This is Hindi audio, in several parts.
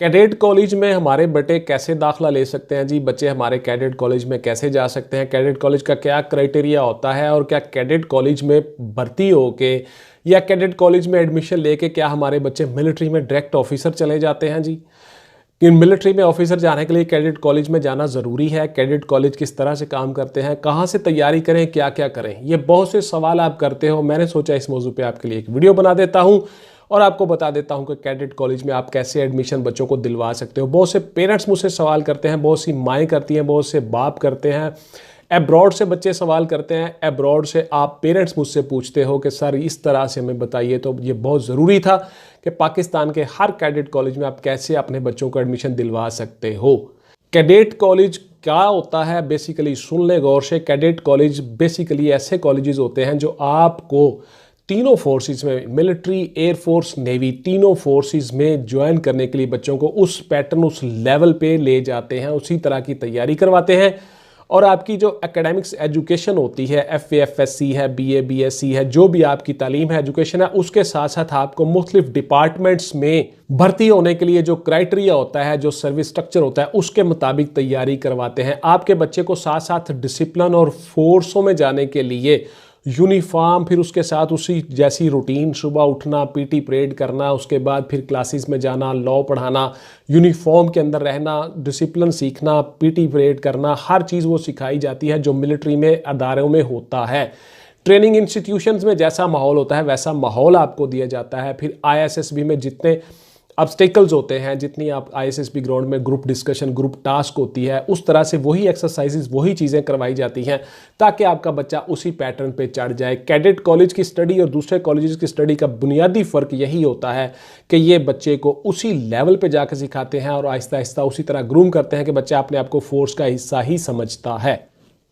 कैडेट कॉलेज में हमारे बेटे कैसे दाखला ले सकते हैं जी? बच्चे हमारे कैडेट कॉलेज में कैसे जा सकते हैं? कैडेट कॉलेज का क्या क्राइटेरिया होता है? और क्या कैडेट कॉलेज में भर्ती होके या कैडेट कॉलेज में एडमिशन लेके क्या हमारे बच्चे मिलिट्री में डायरेक्ट ऑफिसर चले जाते हैं जी? कि मिलिट्री में ऑफिसर जाने के लिए कैडेट कॉलेज में जाना ज़रूरी है? कैडेट कॉलेज किस तरह से काम करते हैं? कहाँ से तैयारी करें? क्या क्या करें? ये बहुत से सवाल आप करते हो। मैंने सोचा इस मौजू पे आपके लिए एक वीडियो बना देता हूँ और आपको बता देता हूं कि कैडेट कॉलेज में आप कैसे एडमिशन बच्चों को दिलवा सकते हो। बहुत से पेरेंट्स मुझसे सवाल करते हैं, बहुत सी माएँ करती हैं, बहुत से बाप करते हैं, एब्रॉड से बच्चे सवाल करते हैं, एब्रॉड से आप पेरेंट्स मुझसे पूछते हो कि सर इस तरह से हमें बताइए। तो ये बहुत ज़रूरी था कि पाकिस्तान के हर कैडेट कॉलेज में आप कैसे अपने बच्चों को एडमिशन दिलवा सकते हो। कैडेट कॉलेज क्या होता है बेसिकली सुन ले गौर से। कैडेट कॉलेज बेसिकली ऐसे कॉलेजेस होते हैं जो आपको तीनों फोर्सेस में, मिलिट्री, एयरफोर्स, नेवी, तीनों फोर्सेस में ज्वाइन करने के लिए बच्चों को उस पैटर्न, उस लेवल पे ले जाते हैं, उसी तरह की तैयारी करवाते हैं। और आपकी जो एकेडमिक्स एजुकेशन होती है, FA FSC है, BA BSc है, जो भी आपकी तालीम है, एजुकेशन है, उसके साथ साथ आपको मुख्तलिफ डिपार्टमेंट्स में भर्ती होने के लिए जो क्राइटेरिया होता है, जो सर्विस स्ट्रक्चर होता है, उसके मुताबिक तैयारी करवाते हैं। आपके बच्चे को साथ साथ डिसिप्लिन और फोर्सों में जाने के लिए यूनिफॉर्म, फिर उसके साथ उसी जैसी रूटीन, सुबह उठना, PT परेड करना, उसके बाद फिर क्लासेस में जाना, लॉ पढ़ाना, यूनिफॉर्म के अंदर रहना, डिसिप्लिन सीखना, PT परेड करना, हर चीज़ वो सिखाई जाती है जो मिलिट्री में अदारों में होता है। ट्रेनिंग इंस्टीट्यूशंस में जैसा माहौल होता है वैसा माहौल आपको दिया जाता है। फिर ISSB में जितने ऑब्स्टेकल्स होते हैं, जितनी आप ISSB ग्राउंड में ग्रुप डिस्कशन, ग्रुप टास्क होती है, उस तरह से वही एक्सरसाइजेस, वही चीज़ें करवाई जाती हैं ताकि आपका बच्चा उसी पैटर्न पे चढ़ जाए। कैडेट कॉलेज की स्टडी और दूसरे कॉलेजेस की स्टडी का बुनियादी फ़र्क यही होता है कि ये बच्चे को उसी लेवल पे जाकर सिखाते हैं और आहिस्ता आहिस्ता उसी तरह ग्रूम करते हैं कि बच्चा अपने आप को फोर्स का हिस्सा ही समझता है।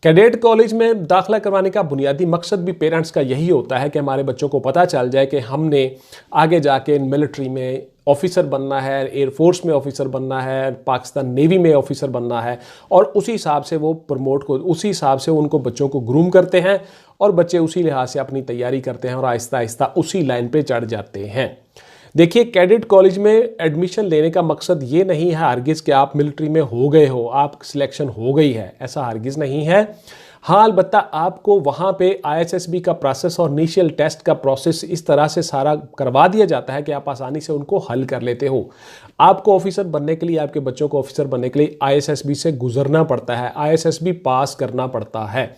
कैडेट कॉलेज में दाखिला करवाने का बुनियादी मकसद भी पेरेंट्स का यही होता है कि हमारे बच्चों को पता चल जाए कि हमने आगे जाके मिलिट्री में ऑफिसर बनना है, एयरफोर्स में ऑफिसर बनना है, पाकिस्तान नेवी में ऑफिसर बनना है, और उसी हिसाब से वो प्रमोट को, उसी हिसाब से उनको बच्चों को ग्रूम करते हैं और बच्चे उसी लिहाज से अपनी तैयारी करते हैं और आहिस्ता आहिस्ता उसी लाइन पे चढ़ जाते हैं। देखिए, कैडेट कॉलेज में एडमिशन लेने का मकसद ये नहीं है हरगिज़ कि आप मिलिट्री में हो गए हो, आप सिलेक्शन हो गई है, ऐसा हरगिज़ नहीं है। हाँ, अलबत्ता आपको वहाँ पे ISSB का प्रोसेस और इनिशियल टेस्ट का प्रोसेस इस तरह से सारा करवा दिया जाता है कि आप आसानी से उनको हल कर लेते हो। आपको ऑफिसर बनने के लिए, आपके बच्चों को ऑफिसर बनने के लिए ISSB से गुजरना पड़ता है, ISSB पास करना पड़ता है।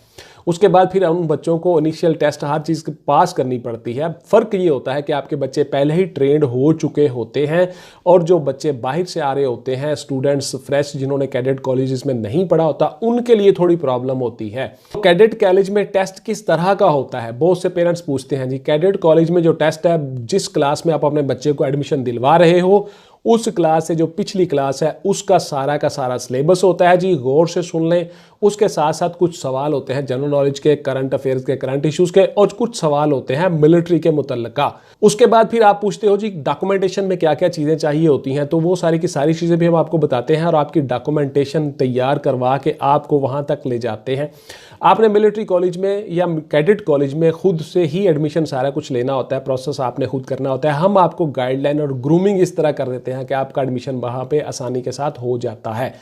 उसके बाद फिर उन बच्चों को इनिशियल टेस्ट हर चीज़ पास करनी पड़ती है। फ़र्क ये होता है कि आपके बच्चे पहले ही ट्रेंड हो चुके होते हैं और जो बच्चे बाहर से आ रहे होते हैं, स्टूडेंट्स फ्रेश जिन्होंने कैडेट कॉलेजेस में नहीं पढ़ा होता, उनके लिए थोड़ी प्रॉब्लम होती है। तो कैडेट कॉलेज में टेस्ट किस तरह का होता है? बहुत से पेरेंट्स पूछते हैं जी, कैडेट कॉलेज में जो टेस्ट है, जिस क्लास में आप अपने बच्चे को एडमिशन दिलवा रहे हो उस क्लास से जो पिछली क्लास है उसका सारा का सारा सिलेबस होता है जी। गौर से सुन लें। उसके साथ साथ कुछ सवाल होते हैं जनरल नॉलेज के, करंट अफेयर्स के, करंट इश्यूज के, और कुछ सवाल होते हैं मिलिट्री के मुतल्लिका। उसके बाद फिर आप पूछते हो जी डॉक्यूमेंटेशन में क्या क्या चीज़ें चाहिए होती हैं, तो वो सारी की सारी चीज़ें भी हम आपको बताते हैं और आपकी डॉक्यूमेंटेशन तैयार करवा के आपको वहाँ तक ले जाते हैं। आपने मिलिट्री कॉलेज में या कैडेट कॉलेज में खुद से ही एडमिशन सारा कुछ लेना होता है, प्रोसेस आपने खुद करना होता है। हम आपको गाइडलाइन और ग्रूमिंग इस तरह कर देते हैं कि आपका एडमिशन वहाँ पे आसानी के साथ हो जाता है,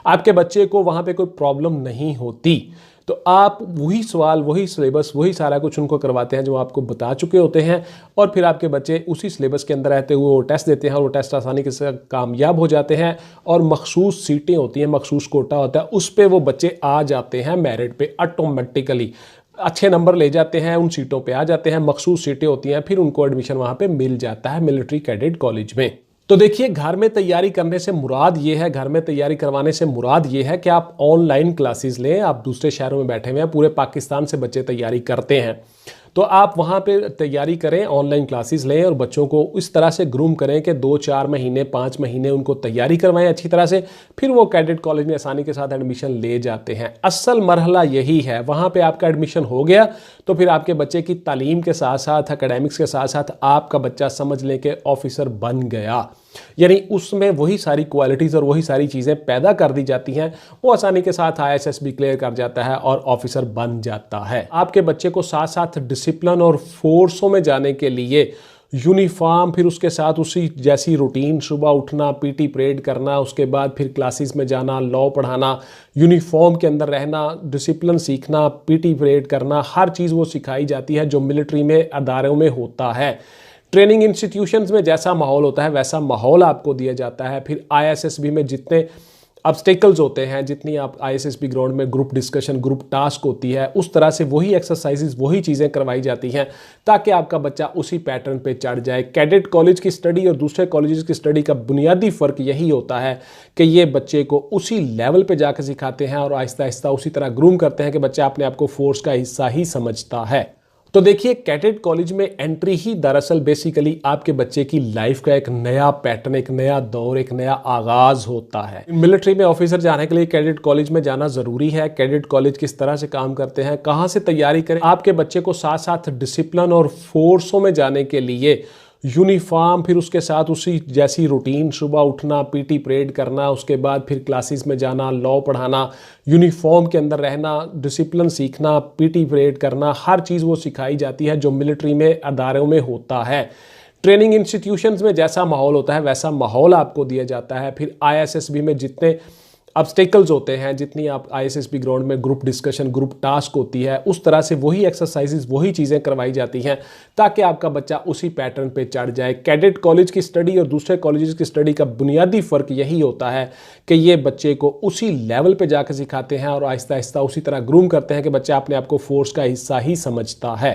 आपके बच्चे को वहाँ पे कोई प्रॉब्लम नहीं होती। तो आप वही सवाल, वही सिलेबस, वही सारा कुछ उनको करवाते हैं जो आपको बता चुके होते हैं, और फिर आपके बच्चे उसी सिलेबस के अंदर रहते हुए वो टेस्ट देते हैं और वो टेस्ट आसानी के साथ कामयाब हो जाते हैं और मखसूस सीटें होती हैं, मखसूस कोटा होता है, उस पर वो बच्चे आ जाते हैं मेरिट पे ऑटोमेटिकली। अच्छे नंबर ले जाते हैं, उन सीटों पे आ जाते हैं, मखसूस सीटें होती हैं, फिर उनको एडमिशन वहाँ पे मिल जाता है मिलिट्री कैडेट कॉलेज में। तो देखिए, घर में तैयारी करने से मुराद ये है, घर में तैयारी करवाने से मुराद ये है कि आप ऑनलाइन क्लासेस लें। आप दूसरे शहरों में बैठे हुए हैं, पूरे पाकिस्तान से बच्चे तैयारी करते हैं, तो आप वहाँ पे तैयारी करें, ऑनलाइन क्लासेस लें और बच्चों को इस तरह से ग्रूम करें कि 2-4 महीने, 5 महीने उनको तैयारी करवाएं अच्छी तरह से, फिर वो कैडेट कॉलेज में आसानी के साथ एडमिशन ले जाते हैं। असल मरहला यही है। वहाँ पे आपका एडमिशन हो गया तो फिर आपके बच्चे की तालीम के साथ साथ, एकेडमिक्स के साथ साथ आपका बच्चा समझ लें कि ऑफिसर बन गया, यानी उसमें वही सारी क्वालिटीज़ और वही सारी चीज़ें पैदा कर दी जाती हैं, वो आसानी के साथ ISSB क्लियर कर जाता है और ऑफिसर बन जाता है। आपके बच्चे को साथ साथ डिसिप्लिन और फोर्सों में जाने के लिए यूनिफॉर्म, फिर उसके साथ उसी जैसी रूटीन, सुबह उठना, पीटी परेड करना, उसके बाद फिर क्लासेस में जाना, लॉ पढ़ाना, यूनिफॉर्म के अंदर रहना, डिसिप्लिन सीखना, पीटी परेड करना, हर चीज़ वो सिखाई जाती है जो मिलिट्री में अदारों में होता है। ट्रेनिंग इंस्टीट्यूशंस में जैसा माहौल होता है वैसा माहौल आपको दिया जाता है। फिर आईएसएसबी में जितने ऑब्स्टेकल्स होते हैं, जितनी आप आईएसएसबी ग्राउंड में ग्रुप डिस्कशन, ग्रुप टास्क होती है, उस तरह से वही एक्सरसाइजेज, वही चीज़ें करवाई जाती हैं ताकि आपका बच्चा उसी पैटर्न पे चढ़ जाए। कैडेट कॉलेज की स्टडी और दूसरे कॉलेजेस की स्टडी का बुनियादी फ़र्क यही होता है कि ये बच्चे को उसी लेवल पे जाकर सिखाते हैं और आहिस्ता आहिस्ता उसी तरह ग्रूम करते हैं कि बच्चा अपने आप को फोर्स का हिस्सा ही समझता है। तो देखिए, कैडेट कॉलेज में एंट्री ही दरअसल बेसिकली आपके बच्चे की लाइफ का एक नया पैटर्न, एक नया दौर, एक नया आगाज होता है। मिलिट्री में ऑफिसर जाने के लिए कैडेट कॉलेज में जाना जरूरी है। कैडेट कॉलेज किस तरह से काम करते हैं, कहां से तैयारी करें, आपके बच्चे को साथ साथ डिसिप्लिन और फोर्सों में जाने के लिए यूनिफॉर्म, फिर उसके साथ उसी जैसी रूटीन, सुबह उठना, पीटी परेड करना, उसके बाद फिर क्लासेस में जाना, लॉ पढ़ाना, यूनिफॉर्म के अंदर रहना, डिसिप्लिन सीखना, पीटी परेड करना, हर चीज़ वो सिखाई जाती है जो मिलिट्री में अदारों में होता है। ट्रेनिंग इंस्टीट्यूशंस में जैसा माहौल होता है वैसा माहौल आपको दिया जाता है। फिर आईएसएसबी में जितने ऑब्स्टेकल्स होते हैं, जितनी आप आईएसएसबी ग्राउंड में ग्रुप डिस्कशन, ग्रुप टास्क होती है, उस तरह से वही एक्सरसाइजेज, वही चीज़ें करवाई जाती हैं ताकि आपका बच्चा उसी पैटर्न पे चढ़ जाए। कैडेट कॉलेज की स्टडी और दूसरे कॉलेजेस की स्टडी का बुनियादी फ़र्क यही होता है कि ये बच्चे को उसी लेवल पे जाकर सिखाते हैं और आहिस्ता आहिस्ता उसी तरह ग्रूम करते हैं कि बच्चा अपने आप को फोर्स का हिस्सा ही समझता है।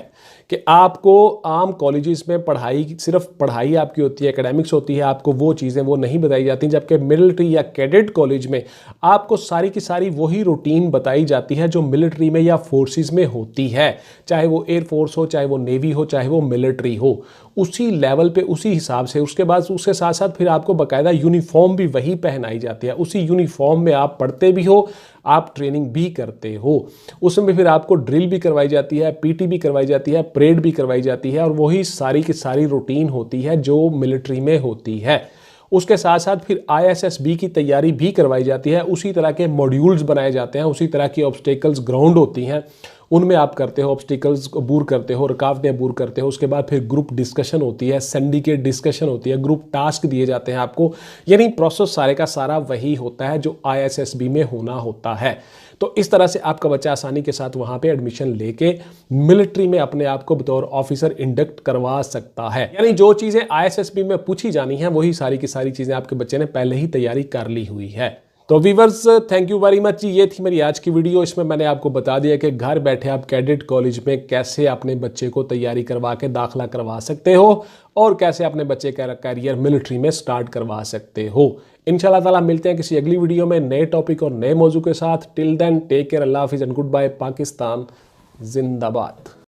कि आपको आम कॉलेजेस में पढ़ाई, सिर्फ पढ़ाई आपकी होती है, एकेडमिक्स होती है, आपको वो चीज़ें वो नहीं बताई जाती, जबकि मिलिट्री या कैडेट कॉलेज में आपको सारी की सारी वही रूटीन बताई जाती है जो मिलिट्री में या फोर्सेस में होती है, चाहे वो एयरफोर्स हो, चाहे वो नेवी हो, चाहे वो मिलिट्री हो, उसी लेवल पे, उसी हिसाब से। उसके बाद उसके साथ साथ फिर आपको बाकायदा यूनिफॉर्म भी वही पहनाई जाती है, उसी यूनिफॉर्म में आप पढ़ते भी हो, आप ट्रेनिंग भी करते हो। उसमें फिर आपको ड्रिल भी करवाई जाती है, पीटी भी करवाई जाती है, परेड भी करवाई जाती है और वही सारी की सारी रूटीन होती है जो मिलिट्री में होती है। उसके साथ साथ फिर आईएसएसबी की तैयारी भी करवाई जाती है, उसी तरह के मॉड्यूल्स बनाए जाते हैं, उसी तरह की ऑब्स्टेकल्स ग्राउंड होती हैं, उनमें आप करते हो, ऑब्स्टिकल्स को दूर करते हो, रुकावटें दूर करते हो। उसके बाद फिर ग्रुप डिस्कशन होती है, सिंडिकेट डिस्कशन होती है, ग्रुप टास्क दिए जाते हैं आपको, यानी प्रोसेस सारे का सारा वही होता है जो आईएसएसबी में होना होता है। तो इस तरह से आपका बच्चा आसानी के साथ वहाँ पे एडमिशन लेके मिलिट्री में अपने आप को बतौर ऑफिसर इंडक्ट करवा सकता है। यानी जो चीज़ें आईएसएसबी में पूछी जानी है वही सारी की सारी चीज़ें आपके बच्चे ने पहले ही तैयारी कर ली हुई है। तो viewers, thank you very much. ये थी मेरी आज की वीडियो। इसमें मैंने आपको बता दिया कि घर बैठे आप कैडेट कॉलेज में कैसे अपने बच्चे को तैयारी करवा के दाखिला करवा सकते हो और कैसे अपने बच्चे का करियर मिलिट्री में स्टार्ट करवा सकते हो। इंशाल्लाह ताला मिलते हैं किसी अगली वीडियो में नए टॉपिक और नए मौजू के साथ। टिल देन टेक केयर, अल्लाह हाफिज़ एंड गुड बाय। पाकिस्तान जिंदाबाद।